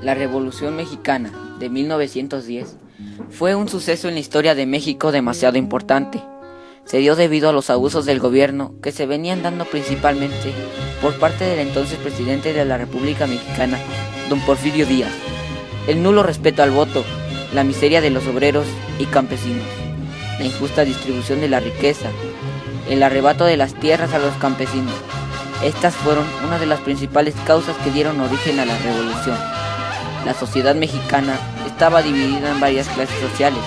La Revolución Mexicana de 1910 fue un suceso en la historia de México demasiado importante. Se dio debido a los abusos del gobierno que se venían dando principalmente por parte del entonces presidente de la República Mexicana, don Porfirio Díaz. El nulo respeto al voto, la miseria de los obreros y campesinos, la injusta distribución de la riqueza, el arrebato de las tierras a los campesinos. Estas fueron una de las principales causas que dieron origen a la revolución. La sociedad mexicana estaba dividida en varias clases sociales: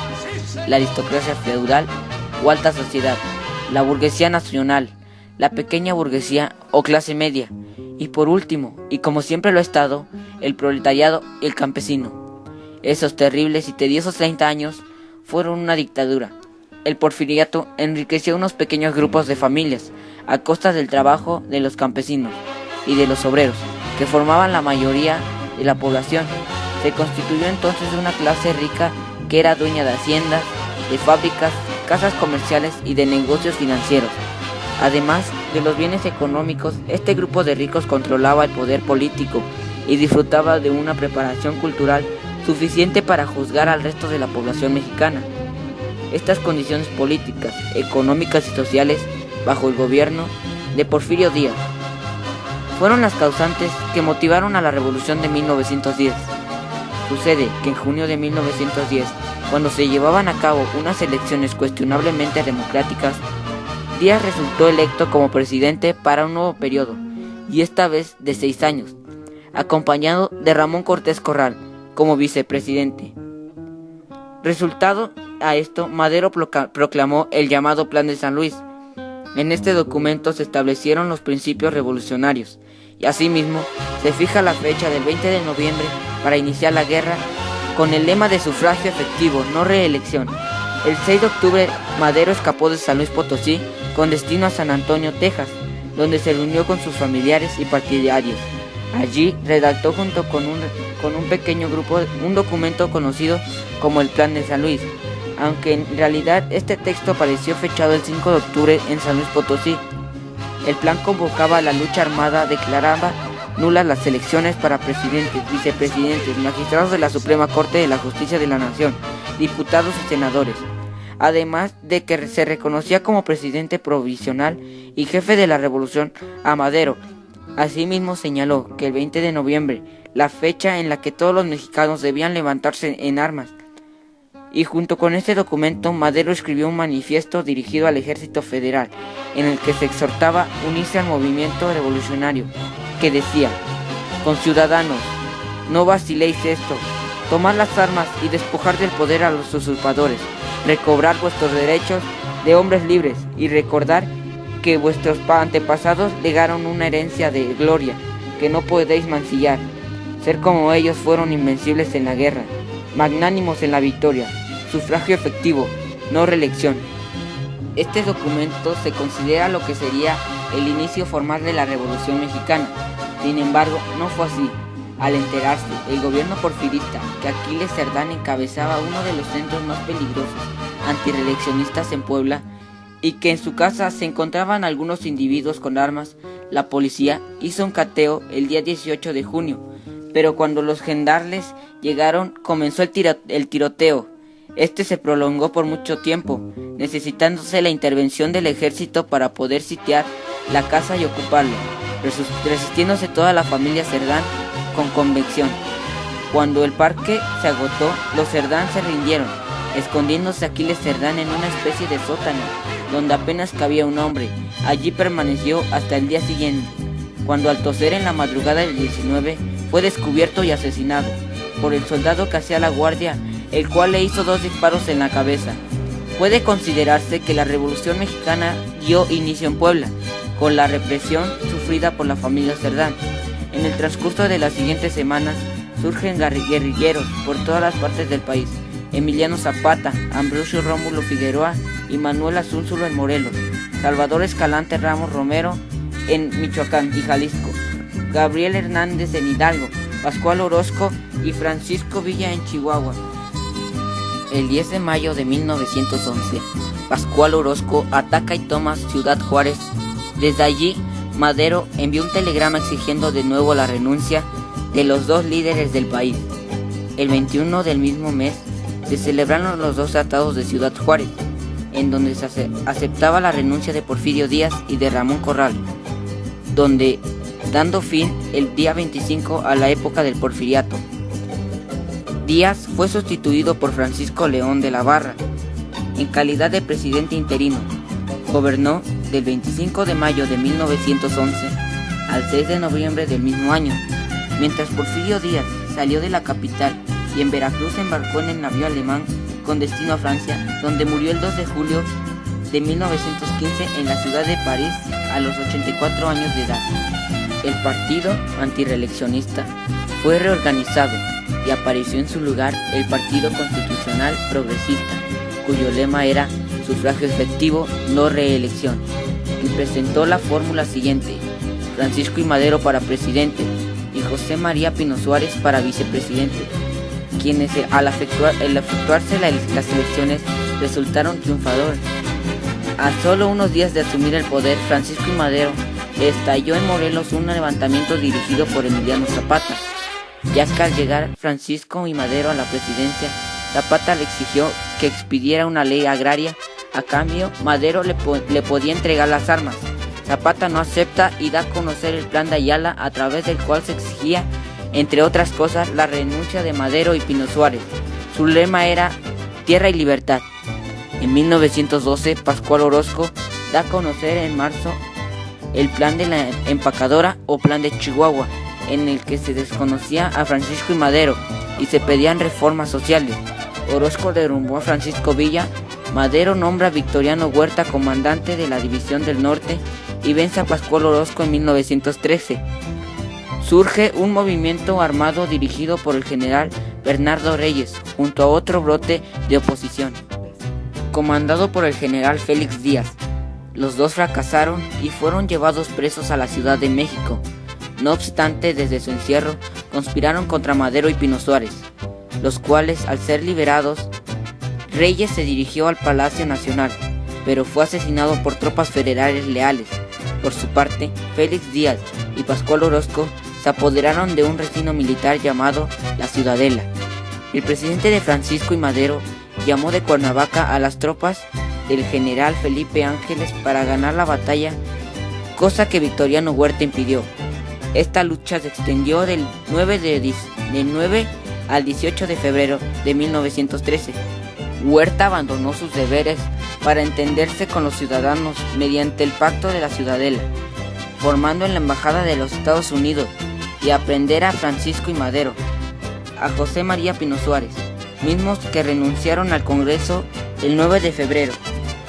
la aristocracia feudal o alta sociedad, la burguesía nacional, la pequeña burguesía o clase media, y por último, y como siempre lo ha estado, el proletariado y el campesino. Esos terribles y tediosos 30 años fueron una dictadura. El porfiriato enriqueció unos pequeños grupos de familias a costa del trabajo de los campesinos y de los obreros, que formaban la mayoría de la población. Se constituyó entonces una clase rica que era dueña de haciendas, de fábricas, casas comerciales y de negocios financieros. Además de los bienes económicos, este grupo de ricos controlaba el poder político y disfrutaba de una preparación cultural suficiente para juzgar al resto de la población mexicana. Estas condiciones políticas, económicas y sociales bajo el gobierno de Porfirio Díaz fueron las causantes que motivaron a la revolución de 1910. Sucede que en junio de 1910, cuando se llevaban a cabo unas elecciones cuestionablemente democráticas, Díaz resultó electo como presidente para un nuevo periodo, y esta vez de 6 años, acompañado de Ramón Cortés Corral como vicepresidente. Resultado a esto, Madero proclamó el llamado Plan de San Luis. En este documento se establecieron los principios revolucionarios, y asimismo se fija la fecha del 20 de noviembre para iniciar la guerra con el lema de sufragio efectivo, no reelección. El 6 de octubre Madero escapó de San Luis Potosí con destino a San Antonio, Texas, donde se reunió con sus familiares y partidarios. Allí redactó junto con un pequeño grupo un documento conocido como el Plan de San Luis, aunque en realidad este texto apareció fechado el 5 de octubre en San Luis Potosí. El plan convocaba a la lucha armada, declaraba nulas las elecciones para presidentes, vicepresidentes, magistrados de la Suprema Corte de la Justicia de la Nación, diputados y senadores, además de que se reconocía como presidente provisional y jefe de la revolución a Madero. Asimismo señaló que el 20 de noviembre, la fecha en la que todos los mexicanos debían levantarse en armas. Y junto con este documento, Madero escribió un manifiesto dirigido al Ejército Federal, en el que se exhortaba a unirse al movimiento revolucionario, que decía: conciudadanos, no vaciléis esto, tomad las armas y despojar del poder a los usurpadores, recobrar vuestros derechos de hombres libres y recordar que vuestros antepasados legaron una herencia de gloria que no podéis mancillar. Ser como ellos, fueron invencibles en la guerra, magnánimos en la victoria, sufragio efectivo, no reelección. Este documento se considera lo que sería el inicio formal de la Revolución Mexicana. Sin embargo, no fue así. Al enterarse el gobierno porfirista que Aquiles Cerdán encabezaba uno de los centros más peligrosos antireeleccionistas en Puebla, y que en su casa se encontraban algunos individuos con armas, la policía hizo un cateo el día 18 de junio, pero cuando los gendarmes llegaron comenzó el tiroteo. Este se prolongó por mucho tiempo, necesitándose la intervención del ejército para poder sitiar la casa y ocuparlo, resistiéndose toda la familia Cerdán con convicción. Cuando el parque se agotó, los Cerdán se rindieron, escondiéndose Aquiles Cerdán en una especie de sótano, donde apenas cabía un hombre. Allí permaneció hasta el día siguiente, cuando al toser en la madrugada del 19 fue descubierto y asesinado por el soldado que hacía la guardia, el cual le hizo 2 disparos en la cabeza. Puede considerarse que la Revolución Mexicana dio inicio en Puebla, con la represión sufrida por la familia Cerdán. En el transcurso de las siguientes semanas surgen guerrilleros por todas las partes del país: Emiliano Zapata, Ambrosio Rómulo Figueroa y Manuel Azúnzulo en Morelos, Salvador Escalante Ramos Romero en Michoacán y Jalisco, Gabriel Hernández en Hidalgo, Pascual Orozco y Francisco Villa en Chihuahua. El 10 de mayo de 1911, Pascual Orozco ataca y toma Ciudad Juárez. Desde allí, Madero envió un telegrama exigiendo de nuevo la renuncia de los dos líderes del país. El 21 del mismo mes se celebraron los dos tratados de Ciudad Juárez, en donde se aceptaba la renuncia de Porfirio Díaz y de Ramón Corral, donde dando fin el día 25 a la época del Porfiriato. Díaz fue sustituido por Francisco León de la Barra, en calidad de presidente interino. Gobernó del 25 de mayo de 1911 al 6 de noviembre del mismo año, mientras Porfirio Díaz salió de la capital y en Veracruz embarcó en el navío alemán con destino a Francia, donde murió el 2 de julio de 1915 en la ciudad de París a los 84 años de edad. El partido antirreeleccionista fue reorganizado y apareció en su lugar el Partido Constitucional Progresista, cuyo lema era sufragio efectivo, no reelección, y presentó la fórmula siguiente: Francisco I. Madero para presidente y José María Pino Suárez para vicepresidente, quienes al efectuarse las elecciones resultaron triunfadores. A solo unos días de asumir el poder, Francisco I. Madero estalló en Morelos un levantamiento dirigido por Emiliano Zapata, ya que al llegar Francisco I. Madero a la presidencia, Zapata le exigió que expidiera una ley agraria. A cambio, Madero le podía entregar las armas. Zapata no acepta y da a conocer el plan de Ayala, a través del cual se exigía, entre otras cosas, la renuncia de Madero y Pino Suárez. Su lema era tierra y libertad. En 1912, Pascual Orozco da a conocer en marzo el plan de la empacadora o plan de Chihuahua, en el que se desconocía a Francisco I. Madero y se pedían reformas sociales. Orozco derrumbó a Francisco Villa. Madero nombra a Victoriano Huerta comandante de la División del Norte y vence a Pascual Orozco en 1913. Surge un movimiento armado dirigido por el general Bernardo Reyes, junto a otro brote de oposición, comandado por el general Félix Díaz. Los dos fracasaron y fueron llevados presos a la Ciudad de México. No obstante, desde su encierro, conspiraron contra Madero y Pino Suárez, los cuales, al ser liberados, Reyes se dirigió al Palacio Nacional, pero fue asesinado por tropas federales leales. Por su parte, Félix Díaz y Pascual Orozco se apoderaron de un recinto militar llamado La Ciudadela. El presidente de Francisco I. Madero llamó de Cuernavaca a las tropas del general Felipe Ángeles para ganar la batalla, cosa que Victoriano Huerta impidió. Esta lucha se extendió del 9 al 18 de febrero de 1913. Huerta abandonó sus deberes para entenderse con los ciudadanos mediante el Pacto de la Ciudadela, formando en la Embajada de los Estados Unidos, y aprender a Francisco I. Madero, a José María Pino Suárez, mismos que renunciaron al Congreso el 9 de febrero,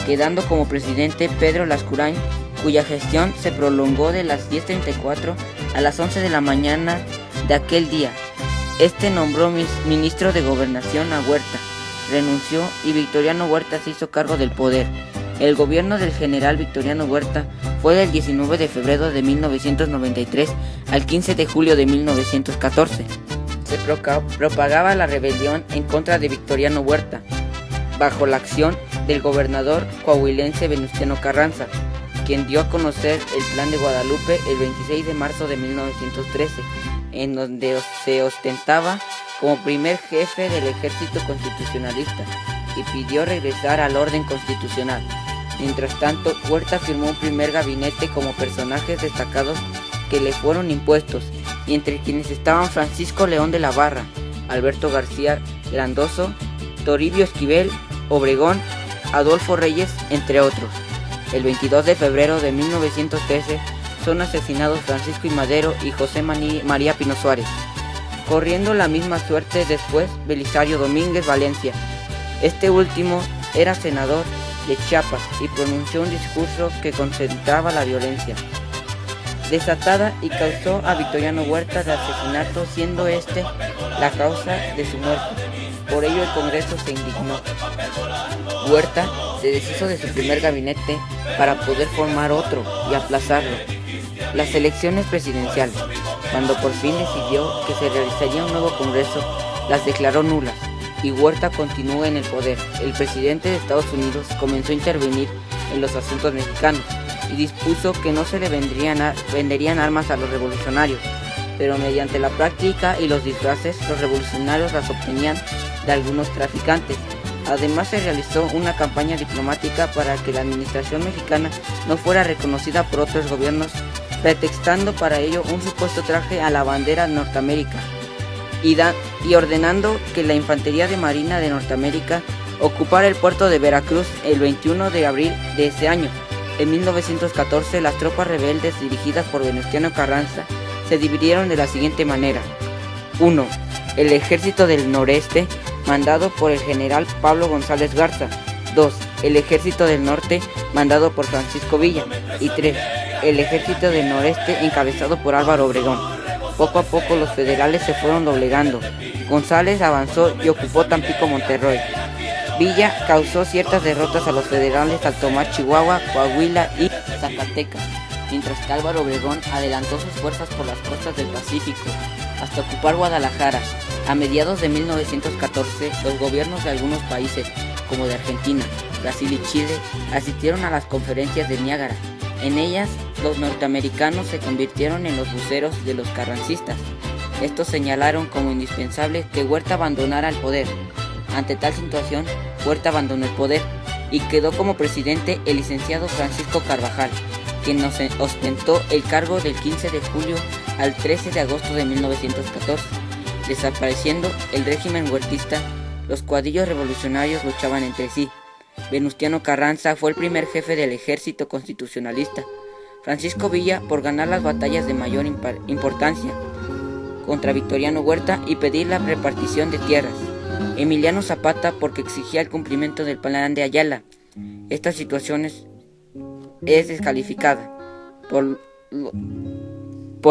quedando como presidente Pedro Lascurain, cuya gestión se prolongó de las 10:34 a las 11 de la mañana de aquel día. Este nombró ministro de Gobernación a Huerta, renunció y Victoriano Huerta se hizo cargo del poder. El gobierno del general Victoriano Huerta fue del 19 de febrero de 1993 al 15 de julio de 1914. Se propagaba la rebelión en contra de Victoriano Huerta, bajo la acción del gobernador coahuilense Venustiano Carranza, quien dio a conocer el Plan de Guadalupe el 26 de marzo de 1913, en donde se ostentaba como primer jefe del ejército constitucionalista y pidió regresar al orden constitucional. Mientras tanto, Huerta firmó un primer gabinete como personajes destacados que le fueron impuestos, y entre quienes estaban Francisco León de la Barra, Alberto García Grandoso, Toribio Esquivel, Obregón, Adolfo Reyes, entre otros. El 22 de febrero de 1913 son asesinados Francisco I. Madero y José María Pino Suárez. Corriendo la misma suerte después Belisario Domínguez Valencia. Este último era senador de Chiapas y pronunció un discurso que concentraba la violencia desatada y causó a Victoriano Huerta de asesinato, siendo este la causa de su muerte. Por ello el Congreso se indignó. Huerta se deshizo de su primer gabinete para poder formar otro y aplazarlo. Las elecciones presidenciales, cuando por fin decidió que se realizaría un nuevo Congreso, las declaró nulas y Huerta continuó en el poder. El presidente de Estados Unidos comenzó a intervenir en los asuntos mexicanos y dispuso que no se le venderían armas a los revolucionarios. pero mediante la práctica y los disfraces los revolucionarios las obtenían de algunos traficantes. Además se realizó una campaña diplomática para que la administración mexicana no fuera reconocida por otros gobiernos, pretextando para ello un supuesto traje a la bandera Norteamérica y ordenando que la Infantería de Marina de Norteamérica ocupara el puerto de Veracruz el 21 de abril de ese año. En 1914 las tropas rebeldes dirigidas por Venustiano Carranza se dividieron de la siguiente manera. 1. El Ejército del Noreste, mandado por el general Pablo González Garza. 2. El Ejército del Norte, mandado por Francisco Villa. Y 3. El Ejército del Noreste, encabezado por Álvaro Obregón. Poco a poco los federales se fueron doblegando. González avanzó y ocupó Tampico-Monterrey. Villa causó ciertas derrotas a los federales al tomar Chihuahua, Coahuila y Zacatecas, mientras que Álvaro Obregón adelantó sus fuerzas por las costas del Pacífico hasta ocupar Guadalajara. A mediados de 1914, los gobiernos de algunos países, como de Argentina, Brasil y Chile, asistieron a las conferencias de Niágara. En ellas, los norteamericanos se convirtieron en los voceros de los carrancistas. Estos señalaron como indispensable que Huerta abandonara el poder. Ante tal situación, Huerta abandonó el poder y quedó como presidente el licenciado Francisco Carvajal, quien ostentó el cargo del 15 de julio al 13 de agosto de 1914. Desapareciendo el régimen huertista, los caudillos revolucionarios luchaban entre sí. Venustiano Carranza fue el primer jefe del ejército constitucionalista. Francisco Villa por ganar las batallas de mayor importancia contra Victoriano Huerta y pedir la repartición de tierras. Emiliano Zapata porque exigía el cumplimiento del plan de Ayala. Esta situación es descalificada por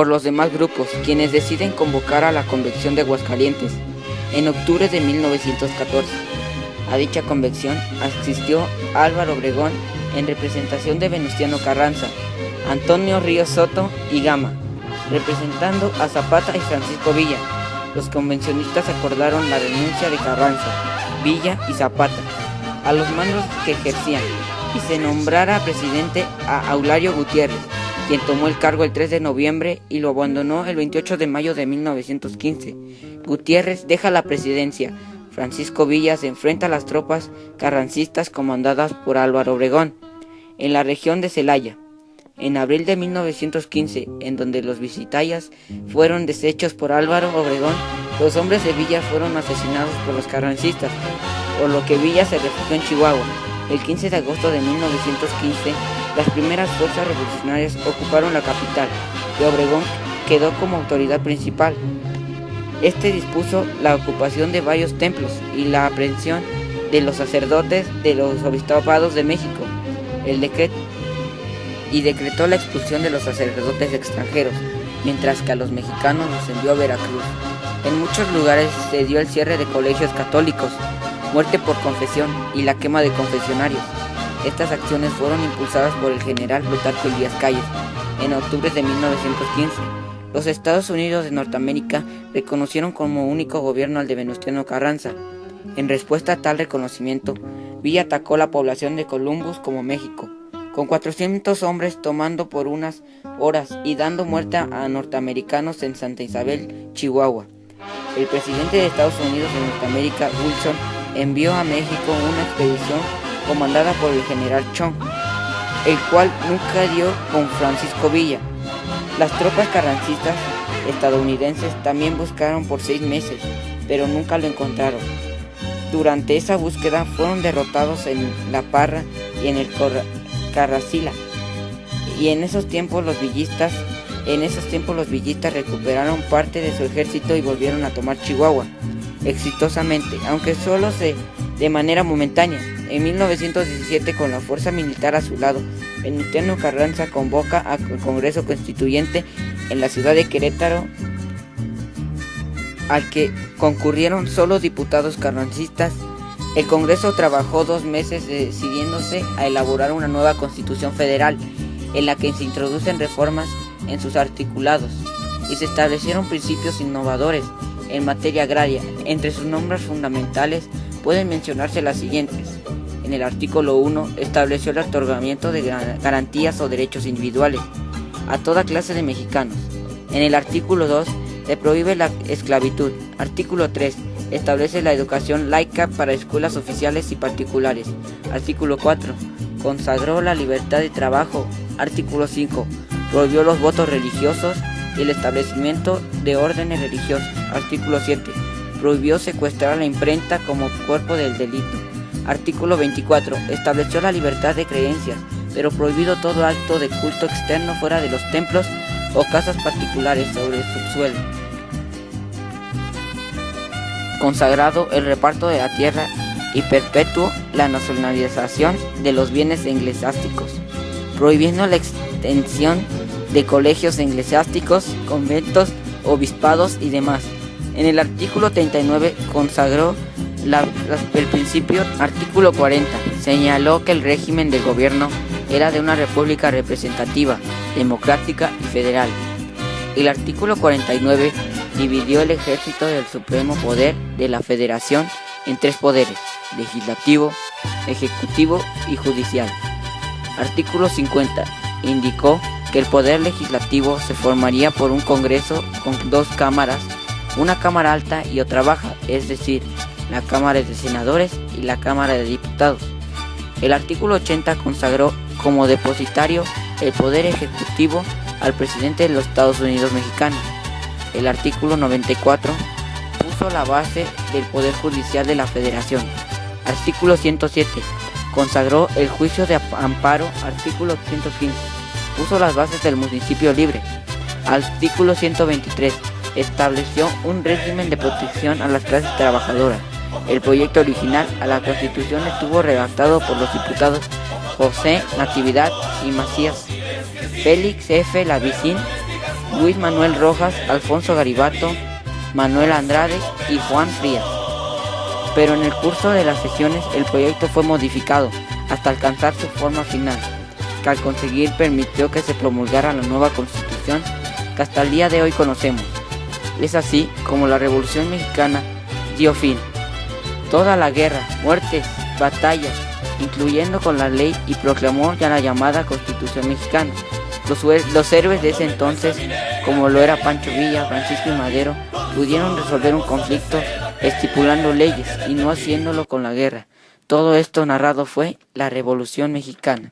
los demás grupos, quienes deciden convocar a la Convención de Aguascalientes en octubre de 1914. A dicha convención asistió Álvaro Obregón en representación de Venustiano Carranza, Antonio Ríos Soto y Gama, representando a Zapata y Francisco Villa. Los convencionistas acordaron la renuncia de Carranza, Villa y Zapata a los mandos que ejercían y se nombrara presidente a Aulario Gutiérrez, quien tomó el cargo el 3 de noviembre y lo abandonó el 28 de mayo de 1915. Gutiérrez deja la presidencia. Francisco Villa se enfrenta a las tropas carrancistas comandadas por Álvaro Obregón en la región de Celaya. En abril de 1915, en donde los visitayas fueron deshechos por Álvaro Obregón, los hombres de Villa fueron asesinados por los carrancistas, por lo que Villa se refugió en Chihuahua. El 15 de agosto de 1915, las primeras fuerzas revolucionarias ocuparon la capital y Obregón quedó como autoridad principal. Este dispuso la ocupación de varios templos y la aprehensión de los sacerdotes de los obispados de México. Decretó la expulsión de los sacerdotes extranjeros, mientras que a los mexicanos los envió a Veracruz. En muchos lugares se dio el cierre de colegios católicos, muerte por confesión y la quema de confesionarios. Estas acciones fueron impulsadas por el general Plutarco Elías Calles en octubre de 1915. Los Estados Unidos de Norteamérica reconocieron como único gobierno al de Venustiano Carranza. En respuesta a tal reconocimiento, Villa atacó la población de Columbus como México, con 400 hombres tomando por unas horas y dando muerte a norteamericanos en Santa Isabel, Chihuahua. El presidente de Estados Unidos de Norteamérica, Wilson, envió a México una expedición comandada por el general Chong, el cual nunca dio con Francisco Villa. Las tropas carrancistas estadounidenses también buscaron por 6 meses, pero nunca lo encontraron. Durante esa búsqueda fueron derrotados en La Parra y en el Carracila, y en esos tiempos los villistas recuperaron parte de su ejército y volvieron a tomar Chihuahua exitosamente, aunque solo de manera momentánea. En 1917, con la fuerza militar a su lado, Venustiano Carranza convoca al Congreso Constituyente en la ciudad de Querétaro, al que concurrieron solo diputados carrancistas. El Congreso trabajó 2 meses decidiéndose a elaborar una nueva Constitución Federal, en la que se introducen reformas en sus articulados y se establecieron principios innovadores en materia agraria. Entre sus normas fundamentales pueden mencionarse las siguientes. En el artículo 1 estableció el otorgamiento de garantías o derechos individuales a toda clase de mexicanos. En el artículo 2 se prohíbe la esclavitud. Artículo 3 establece la educación laica para escuelas oficiales y particulares. Artículo 4 consagró la libertad de trabajo. Artículo 5 prohibió los votos religiosos y el establecimiento de órdenes religiosas. Artículo 7 prohibió secuestrar a la imprenta como cuerpo del delito. Artículo 24 estableció la libertad de creencias, pero prohibido todo acto de culto externo fuera de los templos o casas particulares sobre el subsuelo. Consagrado el reparto de la tierra y perpetuó la nacionalización de los bienes eclesiásticos, prohibiendo la extensión de colegios eclesiásticos, conventos, obispados y demás. En el artículo 39 consagró el principio. Artículo 40 señaló que el régimen de gobierno era de una república representativa, democrática y federal. El artículo 49 dividió el ejército del supremo poder de la federación en tres poderes: legislativo, ejecutivo y judicial. Artículo 50 indicó que el poder legislativo se formaría por un congreso con dos cámaras, una cámara alta y otra baja, es decir, la Cámara de Senadores y la Cámara de Diputados. El artículo 80 consagró como depositario el poder ejecutivo al presidente de los Estados Unidos mexicanos. El artículo 94 puso la base del poder judicial de la Federación. Artículo 107 consagró el juicio de amparo. Artículo 115 puso las bases del municipio libre. Artículo 123 estableció un régimen de protección a las clases trabajadoras. El proyecto original a la Constitución estuvo redactado por los diputados José Natividad y Macías, Félix F. Lavicín, Luis Manuel Rojas, Alfonso Garibalto, Manuel Andrade y Juan Frías. Pero en el curso de las sesiones el proyecto fue modificado hasta alcanzar su forma final, que al conseguir permitió que se promulgara la nueva Constitución que hasta el día de hoy conocemos. Es así como la Revolución Mexicana dio fin. Toda la guerra, muertes, batallas, incluyendo con la ley, y proclamó ya la llamada Constitución Mexicana. Los héroes de ese entonces, como lo era Pancho Villa, Francisco y Madero, pudieron resolver un conflicto estipulando leyes y no haciéndolo con la guerra. Todo esto narrado fue la Revolución Mexicana.